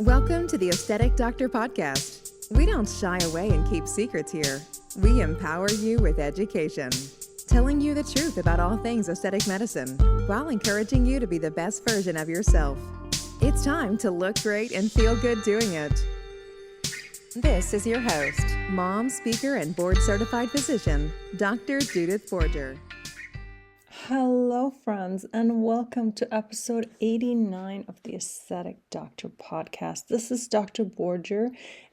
Welcome to the Aesthetic Doctor Podcast. We don't shy away and keep secrets here. We empower you with education, telling you the truth about all things aesthetic medicine while encouraging you to be the best version of yourself. It's time to look great and feel good doing it. This is your host, mom, speaker, and board-certified physician, Dr. Judith Borger. Hello, friends, and welcome to episode 89 of the Aesthetic Doctor Podcast. This is Dr. Borger,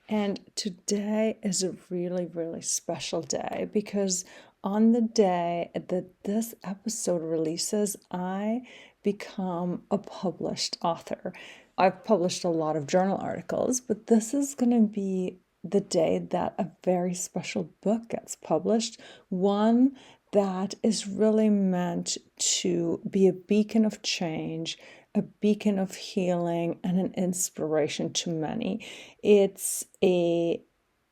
and today is a really special day because on the day that this episode releases, I become a published author. I've published a lot of journal articles, but this is going to be the day that a very special book gets published, one that is really meant to be a beacon of change, a beacon of healing, and an inspiration to many. It's a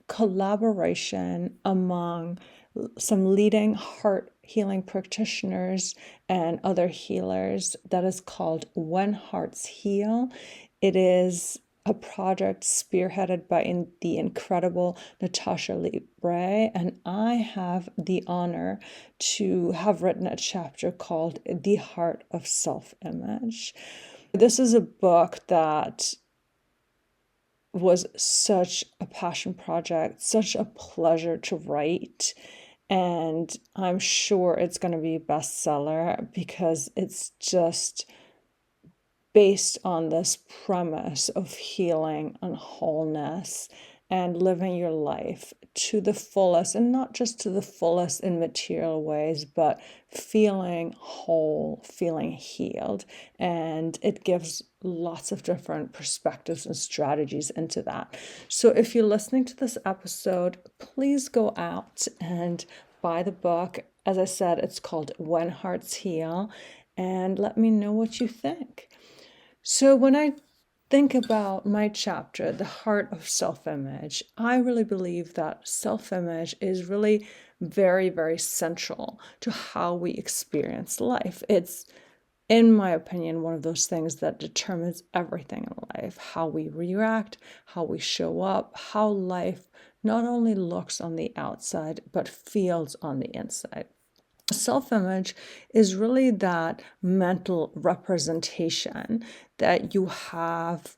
collaboration among some leading heart healing practitioners and other healers that is called When Hearts Heal. It is a project spearheaded by the incredible Natasha Libre, and I have the honor to have written a chapter called The Heart of Self-Image. This is a book that was such a passion project, such a pleasure to write, and I'm sure it's going to be a bestseller because it's just based on this premise of healing and wholeness and living your life to the fullest, and not just to the fullest in material ways, but feeling whole, feeling healed. And it gives lots of different perspectives and strategies into that. So if you're listening to this episode, please go out and buy the book. As I said, it's called When Hearts Heal, and let me know what you think. So when I think about my chapter, The Heart of Self-Image, I really believe that self-image is really very central to how we experience life. It's, in my opinion, one of those things that determines everything in life, how we react, how we show up, how life not only looks on the outside, but feels on the inside. Self-image is really that mental representation that you have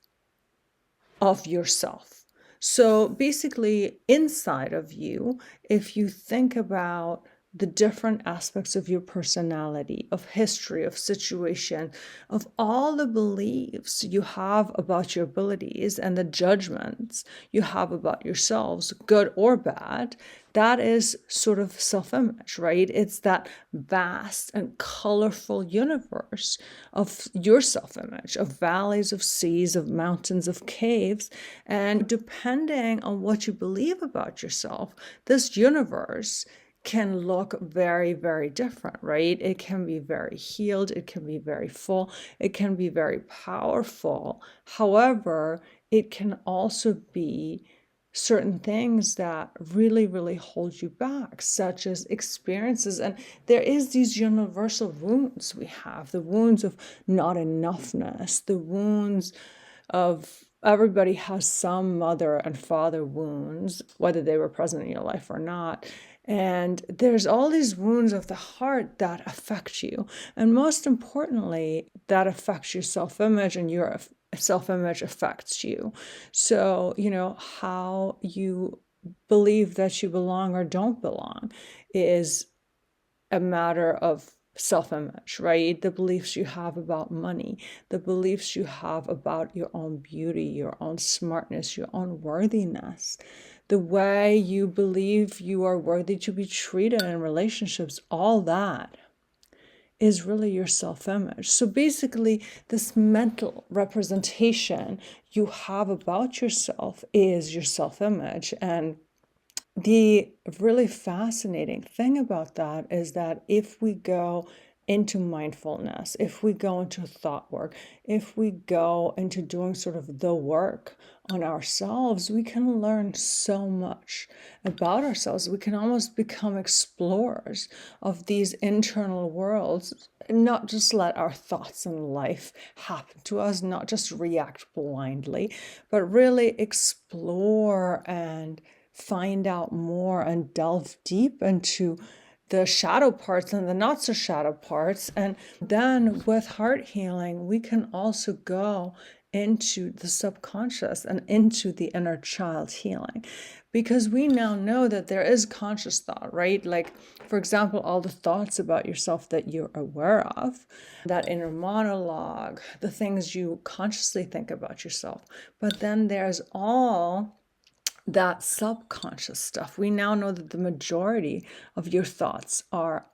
of yourself. So basically, inside of you, if you think about the different aspects of your personality, of history, of situation, of all the beliefs you have about your abilities and the judgments you have about yourselves, good or bad, that is sort of self-image, right? It's that vast and colorful universe of your self-image, of valleys, of seas, of mountains, of caves. And depending on what you believe about yourself, this universe can look very different, right? It can be very healed, it can be very full, it can be very powerful. However, it can also be certain things that really hold you back, such as experiences. And there is these universal wounds we have, the wounds of not enoughness, the wounds of everybody has some mother and father wounds, whether they were present in your life or not. And there's all these wounds of the heart that affect you. And most importantly, that affects your self-image, and your self-image affects you. So, how you believe that you belong or don't belong is a matter of self-image, right? The beliefs you have about money, the beliefs you have about your own beauty, your own smartness, your own worthiness, the way you believe you are worthy to be treated in relationships, all that is really your self-image. So basically, this mental representation you have about yourself is your self-image. And the really fascinating thing about that is that if we go into mindfulness, if we go into thought work, if we go into doing sort of the work on ourselves, we can learn so much about ourselves. We can almost become explorers of these internal worlds, not just let our thoughts and life happen to us, not just react blindly, but really explore and find out more and delve deep into the shadow parts and the not so shadow parts. And then with heart healing, we can also go into the subconscious and into the inner child healing, because we now know that there is conscious thought, right? Like, for example, all the thoughts about yourself that you're aware of, that inner monologue, the things you consciously think about yourself. But then there's all that subconscious stuff. We now know that the majority of your thoughts are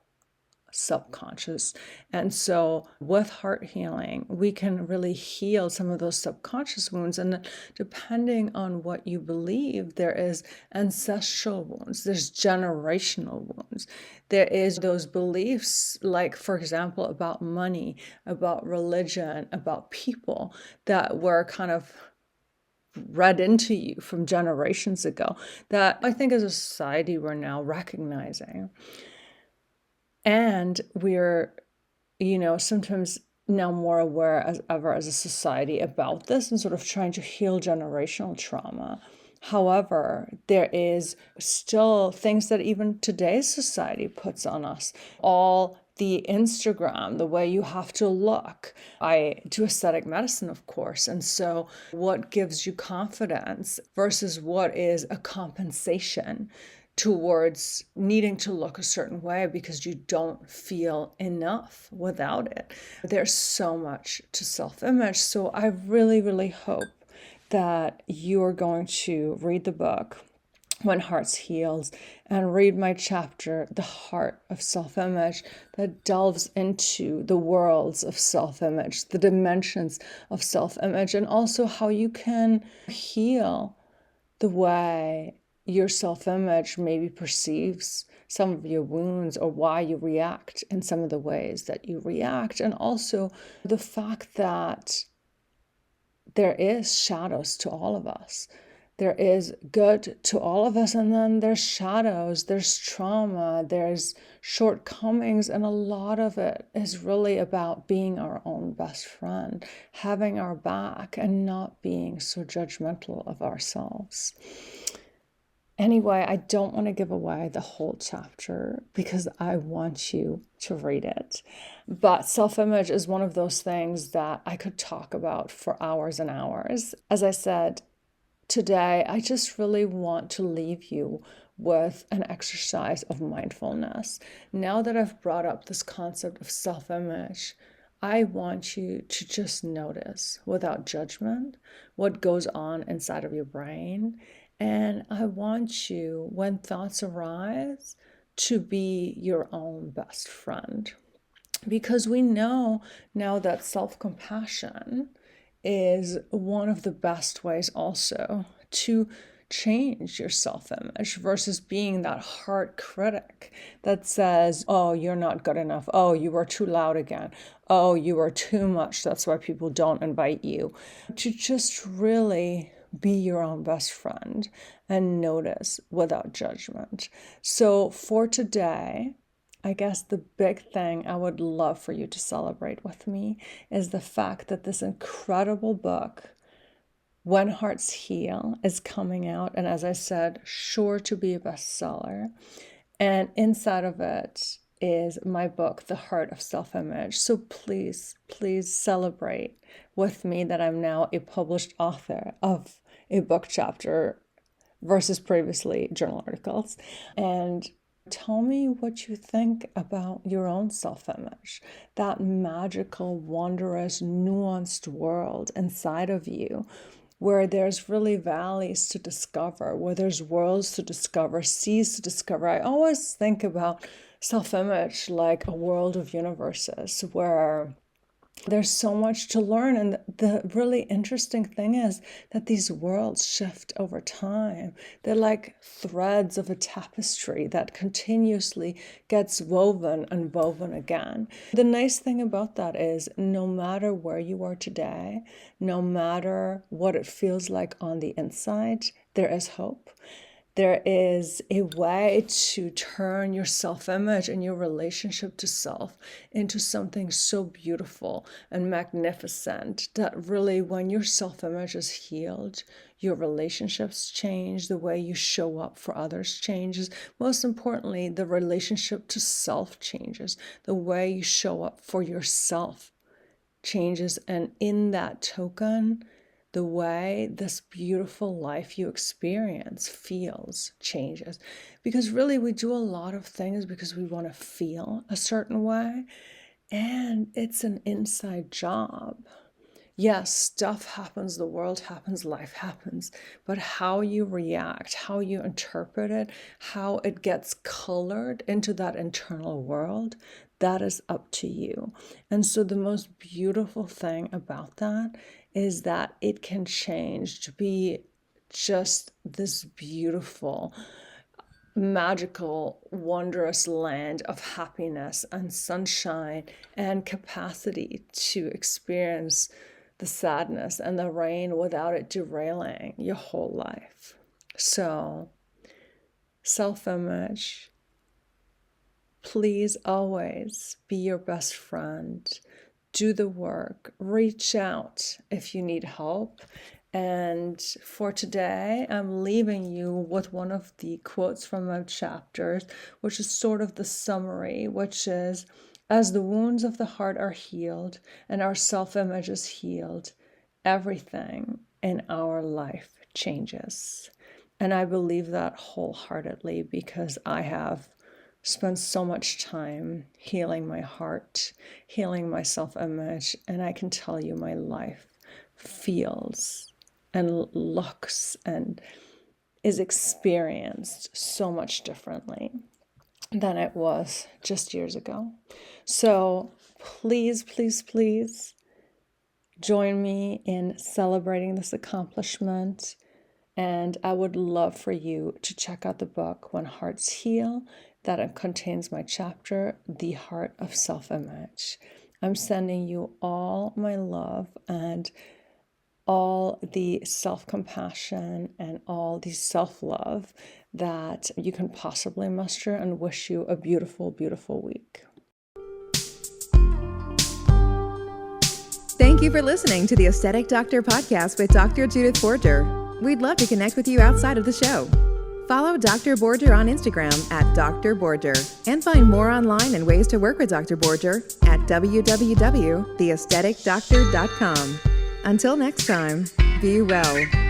subconscious. And so with heart healing, we can really heal some of those subconscious wounds. And depending on what you believe, there is ancestral wounds, there's generational wounds. There is those beliefs, like, for example, about money, about religion, about people, that were kind of read into you from generations ago, that I think as a society we're now recognizing. And we're, sometimes now more aware as ever as a society about this and sort of trying to heal generational trauma. However, there is still things that even today's society puts on us. All the Instagram, the way you have to look. I do aesthetic medicine, of course. And so what gives you confidence versus what is a compensation towards needing to look a certain way because you don't feel enough without it. There's so much to self-image. So I really, really hope that you're going to read the book When Hearts Heals and read my chapter, The Heart of Self-Image, that delves into the worlds of self-image, the dimensions of self-image, and also how you can heal the way your self-image maybe perceives some of your wounds, or why you react in some of the ways that you react. And also the fact that there is shadows to all of us. There is good to all of us, and then there's shadows, there's trauma, there's shortcomings, and a lot of it is really about being our own best friend, having our back, and not being so judgmental of ourselves. Anyway, I don't want to give away the whole chapter because I want you to read it. But self-image is one of those things that I could talk about for hours and hours. As I said, today, I just really want to leave you with an exercise of mindfulness. Now that I've brought up this concept of self-image, I want you to just notice without judgment what goes on inside of your brain. And I want you, when thoughts arise, to be your own best friend. Because we know now that self-compassion is one of the best ways also to change your self-image versus being that hard critic that says, oh, you're not good enough. Oh, you were too loud again. Oh, you are too much. That's why people don't invite you. To just really be your own best friend and notice without judgment. So for today, I guess the big thing I would love for you to celebrate with me is the fact that this incredible book, When Hearts Heal, is coming out. And as I said, sure to be a bestseller. And inside of it is my book, The Heart of Self-Image. So please, please celebrate with me that I'm now a published author of a book chapter versus previously journal articles. And tell me what you think about your own self-image, that magical, wondrous, nuanced world inside of you, where there's really valleys to discover, where there's worlds to discover, seas to discover. I always think about self-image like a world of universes where There's so much to learn. And the really interesting thing is that these worlds shift over time. They're like threads of a tapestry that continuously gets woven and woven again. The nice thing about that is no matter where you are today, no matter what it feels like on the inside, there is hope. There is a way to turn your self-image and your relationship to self into something so beautiful and magnificent that really, when your self-image is healed, your relationships change, the way you show up for others changes. Most importantly, the relationship to self changes, the way you show up for yourself changes. And in that token, the way this beautiful life you experience feels changes. Because really, we do a lot of things because we want to feel a certain way, and it's an inside job. Yes, stuff happens, the world happens, life happens, but how you react, how you interpret it, how it gets colored into that internal world, that is up to you. And so the most beautiful thing about that is that it can change to be just this beautiful, magical, wondrous land of happiness and sunshine and capacity to experience the sadness and the rain without it derailing your whole life. So, self-image, please always be your best friend. Do the work. Reach out if you need help. And for today, I'm leaving you with one of the quotes from my chapters, which is sort of the summary, which is, as the wounds of the heart are healed and our self-image is healed, everything in our life changes. And I believe that wholeheartedly because I have spent so much time healing my heart, healing my self-image, and I can tell you my life feels and looks and is experienced so much differently than it was just years ago. So please, please, please join me in celebrating this accomplishment. And I would love for you to check out the book, When Hearts Heal, that contains my chapter, The Heart of Self-Image. I'm sending you all my love and all the self-compassion and all the self-love that you can possibly muster, and wish you a beautiful, beautiful week. Thank you for listening to the Aesthetic Doctor podcast with Dr. Judith Borger. We'd love to connect with you outside of the show. Follow Dr. Borger on Instagram at Dr. Borger and find more online and ways to work with Dr. Borger at www.theaestheticdoctor.com. Until next time, be well.